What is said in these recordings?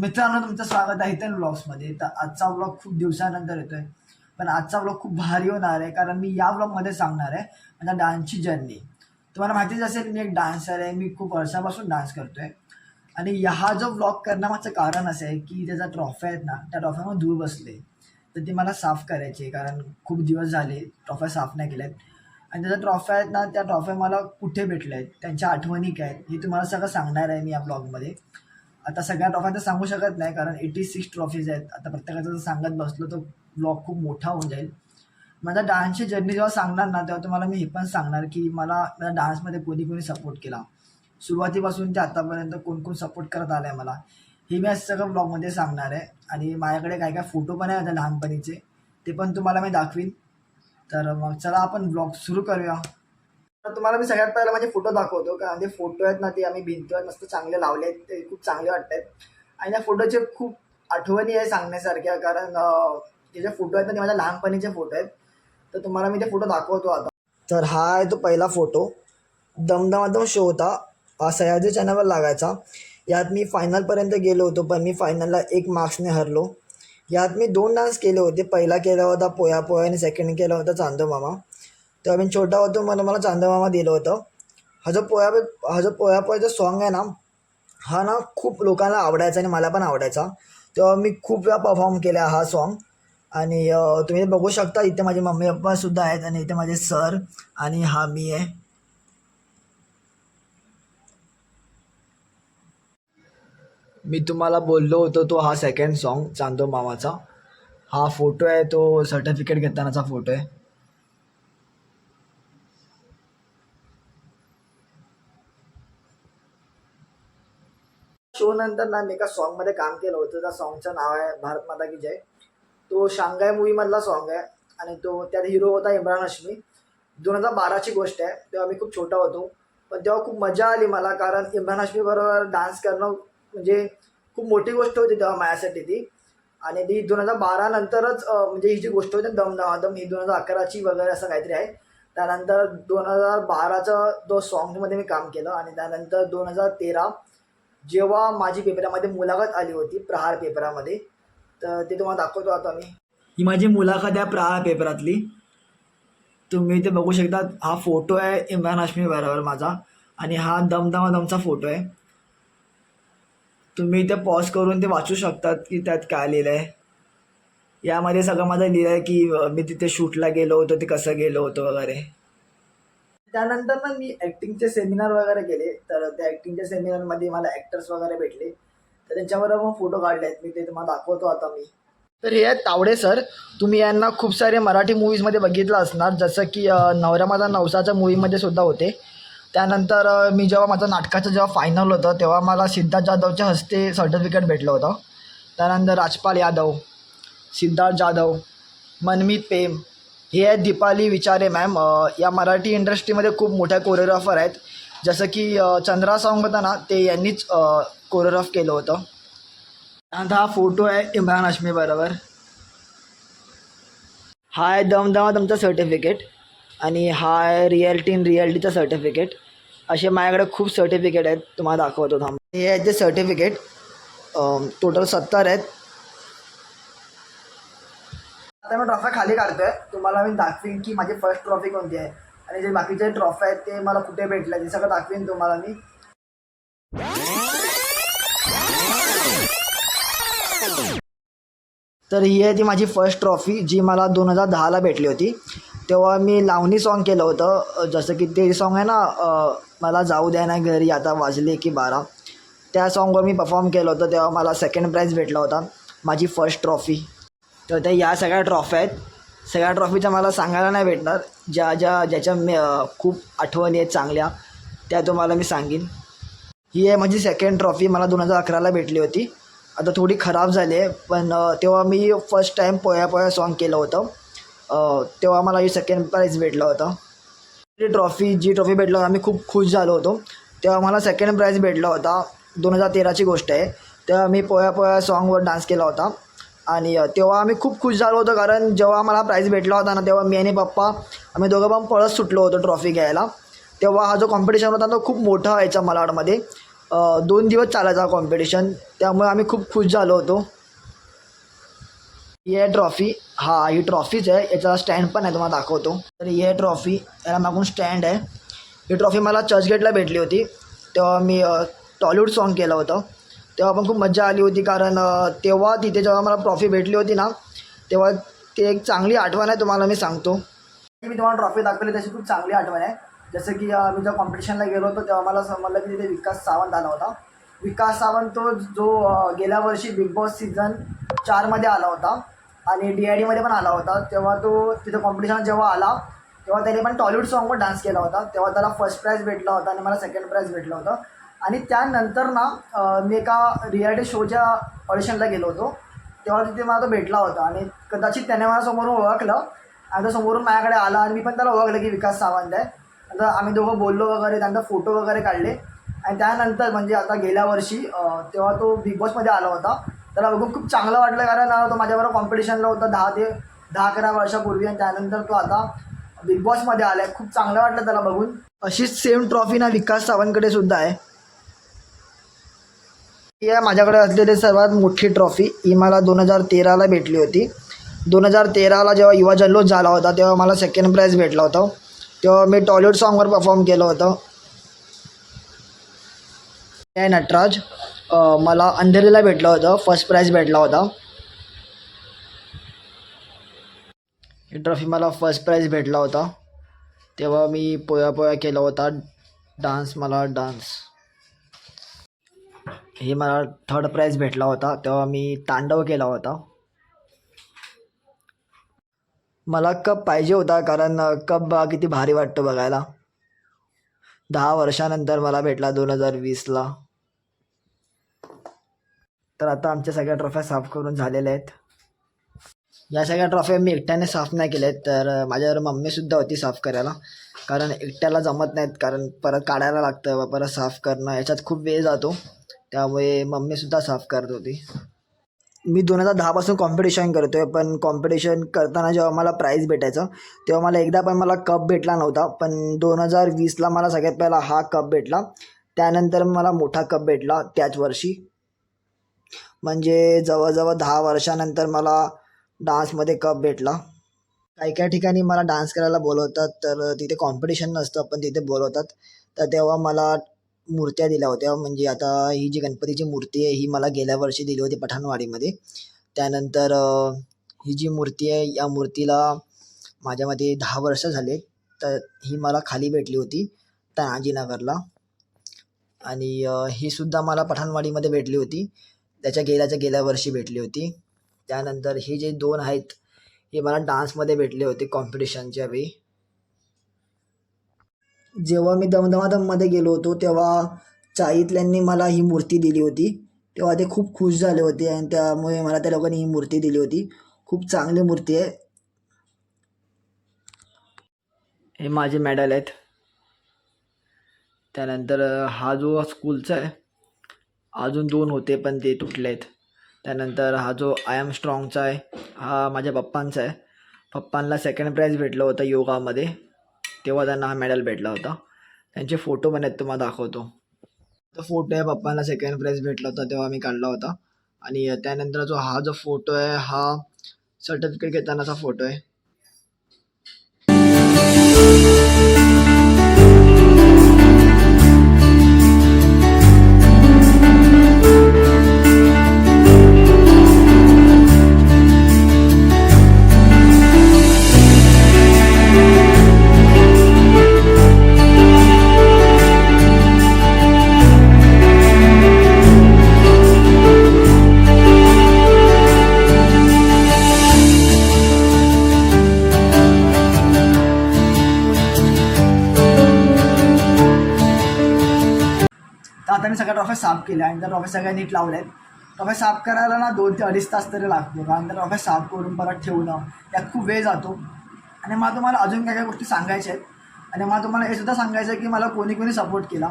मित्रांनो, तुमचं स्वागत आहे इथं व्लॉग्समध्ये. तर आजचा व्लॉग खूप दिवसानंतर येतोय, पण आजचा व्लॉग खूप भारी होणार आहे, कारण मी या व्लॉगमध्ये सांगणार आहे माझ्या डान्सची जर्नी. तुम्हाला माहितीच असेल, मी एक डान्सर आहे. मी खूप वर्षापासून डान्स करतोय आणि हा जो व्लॉग करण्यामागचं कारण असं आहे की त्याचा ट्रॉफी आहेत ना, त्या ट्रॉफ्यामध्ये धूळ बसले, तर ती मला साफ करायची आहे, कारण खूप दिवस झाले ट्रॉफ्या साफ नाही केल्यात. आणि त्याच्या ट्रॉफ्या आहेत ना, त्या ट्रॉफ्या मला कुठे भेटल्या आहेत, त्यांच्या आठवणी काय आहेत, हे तुम्हाला सगळं सांगणार आहे मी या ब्लॉगमध्ये. आता सगळ्या ट्रॉफ्या तर सांगू शकत नाही, कारण 86 ट्रॉफीज आहेत. आता प्रत्येकाचं जर सांगत बसलो तर ब्लॉग खूप मोठा होऊन जाईल. माझा डान्सची जर्नी जेव्हा सांगणार ना, तेव्हा तुम्हाला मी हे पण सांगणार की मला माझ्या डान्समध्ये कोणी कोणी सपोर्ट केला, सुरुवातीपासून ते आतापर्यंत कोण कोण सपोर्ट करत आलं आहे मला, हे मी आज सगळं ब्लॉगमध्ये सांगणार आहे. आणि माझ्याकडे काय काय फोटो पण आहे माझ्या लहानपणीचे, ते पण तुम्हाला मी दाखवीन. तर मग चला आपण ब्लॉग सुरू करूया. तर तुम्हाला मी सगळ्यात पहिला माझे फोटो दाखवतो, कारण ते फोटो आहेत ना, ते आम्ही भिंतीवर मस्त चांगले लावले आहेत, ते खूप चांगले वाटत आहेत. आणि त्या फोटोचे खूप आठवणी आहे सांगण्यासारख्या, कारण ते जे फोटो आहेत ना, ते माझ्या लहानपणीचे फोटो आहेत. तर तुम्हाला मी ते फोटो दाखवतो आता. तर हा आहे तो पहिला फोटो. दमदमादम शो होता, हा सह्याद्री चॅनलवर लागायचा. यात मी फायनलपर्यंत गेलो होतो, पण मी फायनलला 1 मार्क्सने हरलो. यात मी 2 डान्स केले होते. पहिला केला होता पोया पोया आणि सेकंड केला होता चांदो मामा. तेव्हा मी छोटा होतो, म्हणून मला चांदो मामा दिलं होतं. हा जो पोया पोयाचा सॉन्ग आहे ना, हा ना खूप लोकांना आवडायचा आणि मला पण आवडायचा. तेव्हा मी खूप वेळा परफॉर्म केला हा सॉन्ग. आणि तुम्ही बघू शकता, इथे माझे मम्मी पप्पासुद्धा आहेत आणि इथे माझे सर आणि हा मी आहे. मी तुम्हाला बोललो होतो तो हा सेकंड सॉन्ग चांदो मामाचा. हा फोटो आहे, तो सर्टिफिकेट घेतानाचा फोटो आहे. शो नंतर ना मी एका सॉन्गमध्ये काम केलं होतं. त्या सॉन्गचं नाव आहे भारत माता की जय. तो शांघाय मूवीमधला सॉन्ग आहे आणि तो त्यात हिरो होता इम्रान हाशमी. 2012ची गोष्ट आहे. तेव्हा मी खूप छोटा होतो, पण तेव्हा खूप मजा आली मला, कारण इम्रान हाशमी बरोबर डान्स करणं म्हणजे खूप मोठी गोष्ट होती तेव्हा माझ्यासाठी ती. आणि ती 2012 नंतरच म्हणजे ही जी गोष्ट होती दम दमादम, ही 2011ची वगैरे असं काहीतरी आहे. त्यानंतर 2012चा तो सॉन्गमध्ये मी काम केलं. आणि त्यानंतर 2013 जेव्हा माझी पेपरामध्ये मुलाखत आली होती, प्रहार पेपरामध्ये, तर ते तुम्हाला दाखवतो आता मी. ही माझी मुलाखत आहे प्रहार पेपरातली. तुम्ही इथे बघू शकता, हा फोटो आहे इम्रान हाशमी बरोबर माझा, आणि हा दमदमादमचा फोटो आहे. तुम्ही इथे पॉज करून ते वाचू शकतात की त्यात काय लिहिलं आहे. यामध्ये सगळं माझं लिहिलं आहे की मी तिथे शूटला गेलो होतो, ते कसं गेलो होतो वगैरे. त्यानंतर ना मी ॲक्टिंगचे सेमिनार वगैरे केले. तर त्या ॲक्टिंगच्या सेमिनारमध्ये मला ॲक्टर्स वगैरे भेटले, तर त्यांच्याबरोबर मग फोटो काढले आहेत मी, ते तुम्हाला दाखवतो आता मी. तर हे आहेत तावडे सर. तुम्ही यांना खूप सारे मराठी मूवीजमध्ये बघितलं असणार, जसं की नवरा माझा नवसाच्या मूवीमध्ये सुद्धा होते. त्यानंतर मी जेव्हा माझं नाटकाचं जेव्हा फायनल होतं, तेव्हा मला सिद्धार्थ जाधवच्या हस्ते सर्टिफिकेट भेटलं होतं. त्यानंतर राजपाल यादव, सिद्धार्थ जाधव, मनमीत प्रेम, हे आहेत दीपाली विचारे मॅम. या मराठी इंडस्ट्रीमध्ये खूप मोठ्या कोरिओग्राफर आहेत. जसं की चंद्रा सॉन्ग होता ना, ते यांनीच कोरिओग्राफ केलं होतं. आणि हा फोटो आहे इम्रान हाशमी बरोबर. हा आहे दमदमादमचा सर्टिफिकेट, आणि हा आहे रिॲलिटी इन रिॲलिटीचा सर्टिफिकेट. असे माझ्याकडे खूप सर्टिफिकेट आहेत, तुम्हाला दाखवतो थांब. हे आहेत ते सर्टिफिकेट, टोटल 70 आहेत. आता मी ट्रॉफ्या खाली काढतोय, तुम्हाला मी दाखवीन की माझी फर्स्ट ट्रॉफी कोणती आहे, आणि जे बाकीचे ट्रॉफ्या आहेत ते मला कुठे भेटले ते सगळं दाखवीन तुम्हाला मी. तर ही आहे ती माझी फर्स्ट ट्रॉफी, जी मला 2010ला भेटली होती. तेव्हा मी लावणी सॉन्ग केलं होतं. जसं की ते सॉन्ग आहे ना, मला जाऊ द्या ना घरी आता वाजले की 12, त्या सॉन्गवर मी परफॉर्म केलं होतं. तेव्हा मला सेकंड प्राईज भेटला होता, माझी फर्स्ट ट्रॉफी. तर त्या या सगळ्या ट्रॉफ्या आहेत. सगळ्या ट्रॉफीच्या मला सांगायला नाही भेटणार, ज्याच्या मी खूप आठवणी आहेत चांगल्या, त्या तुम्हाला मी सांगेन. ही आहे माझी सेकंड ट्रॉफी, मला 2011ला भेटली होती. आता थोडी खराब झाली आहे, पण तेव्हा मी फर्स्ट टाईम पोया पोया सॉन्ग केलं होतं. तेव्हा मला ही सेकंड प्राईज भेटलं होतं. जी ट्रॉफी भेटलं होतं, आम्ही खूप खुश झालो होतो. तेव्हा मला सेकंड प्राईज भेटला होता. 2013ची गोष्ट आहे. तेव्हा मी पोया पोया सॉन्गवर डान्स केला होता, आणि तेव्हा आम्ही खूप खुश झालो होतो, कारण जेव्हा मला प्राईज भेटला होता ना, तेव्हा मी आणि पप्पा आम्ही दोघं पण पळत सुटलो होतो ट्रॉफी घ्यायला. तेव्हा हा जो कॉम्पिटिशन होता तो खूप मोठा व्हायचा मलाडमध्ये. 2 दिवस चालायचा कॉम्पिटिशन, त्यामुळे आम्ही खूप खुश झालो होतो. ही आहे ट्रॉफी. ही ट्रॉफीच आहे, याचा स्टँड पण आहे, तुम्हाला दाखवतो. तर ही आहे ट्रॉफी, याला मागून स्टँड आहे. ही ट्रॉफी मला चर्चगेटला भेटली होती, तेव्हा मी टॉलिवूड सॉन्ग केलं होतं. तेव्हा पण खूप मजा आली होती, कारण तेव्हा तिथे जेव्हा मला ट्रॉफी भेटली होती ना, तेव्हा ते एक चांगली आठवण आहे, तुम्हाला मी सांगतो. मी तुम्हाला ट्रॉफी दाखवली त्याची खूप चांगली आठवण आहे. जसं की मी जेव्हा कॉम्पिटिशनला गेलो होतो तेव्हा मला समजलं की तिथे विकास सावंत आला होता. विकास सावंत तो जो गेल्या वर्षी बिग बॉस सीझन 4मध्ये आला होता आणि DIDमध्ये पण आला होता. तेव्हा तो तिथे कॉम्पिटिशन जेव्हा आला तेव्हा त्याने पण टॉलिवूड सॉन्गवर डान्स केला होता. तेव्हा त्याला फर्स्ट प्राईज भेटला होता आणि मला सेकंड प्राईज भेटलं होतं. आणि त्यानंतर ना मी एका रिॲलिटी शोच्या ऑडिशनला गेलो होतो, तेव्हा तिथे मला तो भेटला होता आणि कदाचित त्याने मला समोरून ओळखलं आणि तो समोरून माझ्याकडे आला आणि मी पण त्याला ओळखलं की विकास सावंत आहे. आता आम्ही दोघं बोललो वगैरे, त्यांचा फोटो वगैरे काढले आणि त्यानंतर म्हणजे आता गेल्या वर्षी तेव्हा तो बिग बॉसमध्ये आला होता. त्याला बघून खूप चांगलं वाटलं, कारण तो माझ्याबरोबर कॉम्पिटिशनला होता 10-11 वर्षापूर्वी आणि त्यानंतर तो आता बिग बॉसमध्ये आला आहे. खूप चांगलं वाटलं त्याला बघून. अशीच सेम ट्रॉफी ना विकास सावंतकडे सुद्धा आहे. ही आहे माझ्याकडे असलेली सर्वात मोठी ट्रॉफी. ही मला 2013ला भेटली होती. 2013ला जेव्हा युवा जल्लोष झाला होता तेव्हा मला सेकंड प्राईज भेटला होता. तेव्हा मी टॉलिवूड सॉन्गवर परफॉर्म केलं होतं. हे नटराज, मला अंधेरीला भेटलं होतं, फर्स्ट प्राईज भेटला होता. ही ट्रॉफी मला फर्स्ट प्राईज भेटला होता. तेव्हा मी पोया पोया केला होता डान्स. हे मला थर्ड प्राईज भेटला होता, तेव्हा मी तांडव केला होता. मला कप पाहिजे होता, कारण कप बघा किती भारी वाटतो बघायला. 10 वर्षानंतर मला भेटला 2020ला. तर आता आमच्या सगळ्या ट्रॉफ्या साफ करून झालेल्या आहेत. या सगळ्या ट्रॉफ्या मी एकट्याने साफ नाही केल्या आहेत, तर माझ्यावर मम्मीसुद्धा होती साफ करायला, कारण एकट्याला जमत नाहीत, कारण परत काढायला लागतं व परत साफ करणं याच्यात खूप वेळ जातो. त्यामुळे मम्मीसुद्धा साफ करत होती. मी 2010पासून कॉम्पिटिशन करतो आहे, पण कॉम्पिटिशन करताना जेव्हा मला प्राईज भेटायचं तेव्हा मला एकदा पण मला कप भेटला नव्हता. पण 2020ला मला सगळ्यात पहिला हा कप भेटला. त्यानंतर मला मोठा कप भेटला त्याच वर्षी. म्हणजे जवळजवळ 10 वर्षानंतर मला डान्समध्ये कप भेटला. काही काही ठिकाणी मला डान्स करायला बोलवतात, तर तिथे कॉम्पिटिशन नसतं पण तिथे बोलवतात. तर तेव्हा मला मूर्त्या दिल्या होत्या. म्हणजे आता ही जी गणपतीची मूर्ती आहे ही मला गेल्या वर्षी दिली होती पठाणवाडीमध्ये. त्यानंतर ही जी मूर्ती आहे या मूर्तीला माझ्यामध्ये 10 वर्ष झाले. तर ही मला खाली भेटली होती तानाजीनगरला. आणि ही सुद्धा मला पठाणवाडीमध्ये भेटली होती, गेल्या वर्षी भेटली होती. त्यानंतर हे जे 2 आहेत हे मला डान्समध्ये भेटले होते कॉम्पिटिशनच्या वेळी. जेव्हा मी दमदमादममध्ये गेलो होतो तेव्हा चाळीतल्यांनी मला ही मूर्ती दिली होती. तेव्हा ते खूप खुश झाले होते आणि त्यामुळे मला त्या लोकांनी ही मूर्ती दिली होती. खूप चांगली मूर्ती आहे. हे माझे मेडल आहेत. त्यानंतर हा जो स्कूलचा आहे, अजून 2 होते पण ते तुटले आहेत. त्यानंतर हा जो आय एम स्ट्रॉंगचा आहे हा माझ्या पप्पांचा आहे. पप्पांना सेकंड प्राईज भेटलं होतं योगामध्ये, तेव्हा त्यांना हा मेडल भेटला होता. त्यांचे फोटो पण आहेत, तुम्हाला दाखवतो. तो फोटो आहे, पप्पांना सेकंड प्राईज भेटला होता तेव्हा मी काढला होता. आणि त्यानंतर हा जो फोटो आहे हा सर्टिफिकेट घेतानाचा फोटो आहे. तर आता मी सगळ्या ट्रॉफ्या साफ केल्या आणि त्या ट्रॉफ्या सगळ्या नीट लावल्या आहेत. ट्रॉफ्या साफ करायला ना 2 ते 2.5 तास तरी लागतो, कारण त्या ट्रॉफ्या साफ करून परत ठेवणं त्यात खूप वेळ जातो. आणि मला तुम्हाला अजून काय काय गोष्टी सांगायच्या आहेत. आणि मला तुम्हाला हे सुद्धा सांगायचं आहे की मला कोणी कोणी सपोर्ट केला.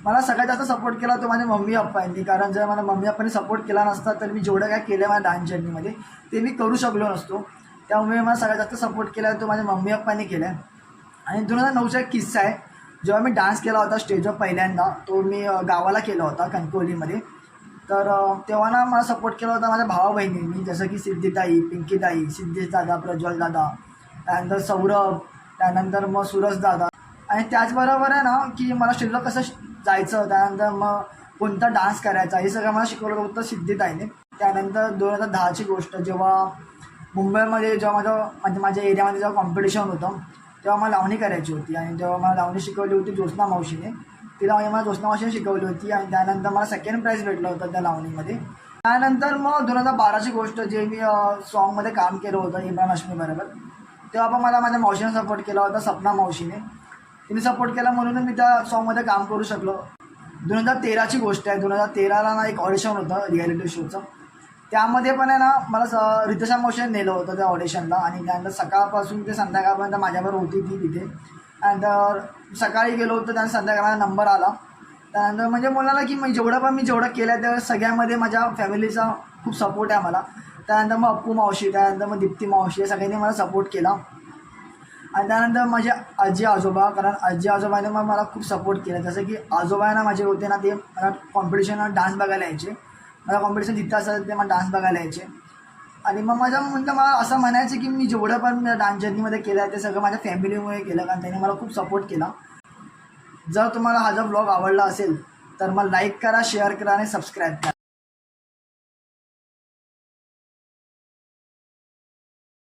मला सगळ्यात जास्त सपोर्ट केला तो माझ्या मम्मी पप्पांनी, कारण जर मला मम्मी पप्पांनी सपोर्ट केला नसता तर मी जेवढं काय केलं माझ्या डान्स जर्नीमध्ये ते मी करू शकलो नसतो. त्यामुळे मला सगळ्यात जास्त सपोर्ट केला तो माझ्या मम्मी पप्पांनी केला आहे. आणि 2009चा एक किस्सा आहे. जेव्हा मी डान्स केला होता स्टेजवर पहिल्यांदा, तो मी गावाला केला होता कणकवलीमध्ये. तर तेव्हा ना मला सपोर्ट केला होता माझ्या भावा बहिणींनी, जसं की सिद्धीताई, पिंकीताई, सिद्धेश दादा, प्रज्वल दादा, त्यानंतर सौरभ, त्यानंतर मग सूरज दादा. आणि त्याचबरोबर आहे ना की मला स्टेजवर कसं जायचं, त्यानंतर मग कोणता डान्स करायचा, हे सगळं मला शिकवलं होतं सिद्धीताईने. त्यानंतर 2010ची गोष्ट, जेव्हा मुंबईमध्ये जेव्हा माझ्या एरियामध्ये जेव्हा कॉम्पिटिशन होतं, तेव्हा मला लावणी करायची होती. आणि तेव्हा मला लावणी शिकवली होती ज्योत्स्ना मावशीने. तिला मला ज्योत्स्ना मावशीने शिकवली होती. आणि त्यानंतर मला सेकंड प्राईज भेटलं होतं त्या लावणीमध्ये. त्यानंतर मग 2012ची गोष्ट, जे मी सॉन्गमध्ये काम केलं होतं इम्रान हाशमी बरोबर, तेव्हा पण मला माझ्या मावशीने सपोर्ट केला होता, सपना मावशीने. तिने सपोर्ट केला म्हणून मी त्या सॉन्गमध्ये काम करू शकलो. 2013ची गोष्ट आहे. 2013ला ना एक ऑडिशन होतं रिॲलिटी शोचं. त्यामध्ये पण आहे ना मला रितेशा मावशीने नेलं होतं त्या ऑडिशनला. आणि त्यानंतर सकाळपासून ते संध्याकाळपर्यंत माझ्याबरोबर होती ती तिथे. त्यानंतर सकाळी गेलो होतो, त्यानंतर संध्याकाळी नंबर आला. त्यानंतर म्हणजे बोलला की मी जेवढं केलं आहे, त्या सगळ्यामध्ये माझ्या फॅमिलीचा खूप सपोर्ट आहे मला. त्यानंतर मग अप्पू मावशी, त्यानंतर मग दीप्ती मावशी, या सगळ्यांनी मला सपोर्ट केला. आणि त्यानंतर माझे आजी आजोबा, कारण आजी आजोबाने मग मला खूप सपोर्ट केला. जसं की आजोबांना माझे होते ना, ते मला कॉम्पिटिशनला डान्स बघायला यायचे. मला कॉम्पिटिशन जिथं असेल ते मला डान्स बघायला यायचे. आणि मग मला असं म्हणायचं की मी जेवढं पण डान्स जर्नीमध्ये केलं आहे ते सगळं माझ्या फॅमिलीमुळे केलं, कारण त्यांनी मला खूप सपोर्ट केला. जर तुम्हाला हा जो ब्लॉग आवडला असेल तर मला लाईक करा, शेअर करा आणि सबस्क्राईब करा.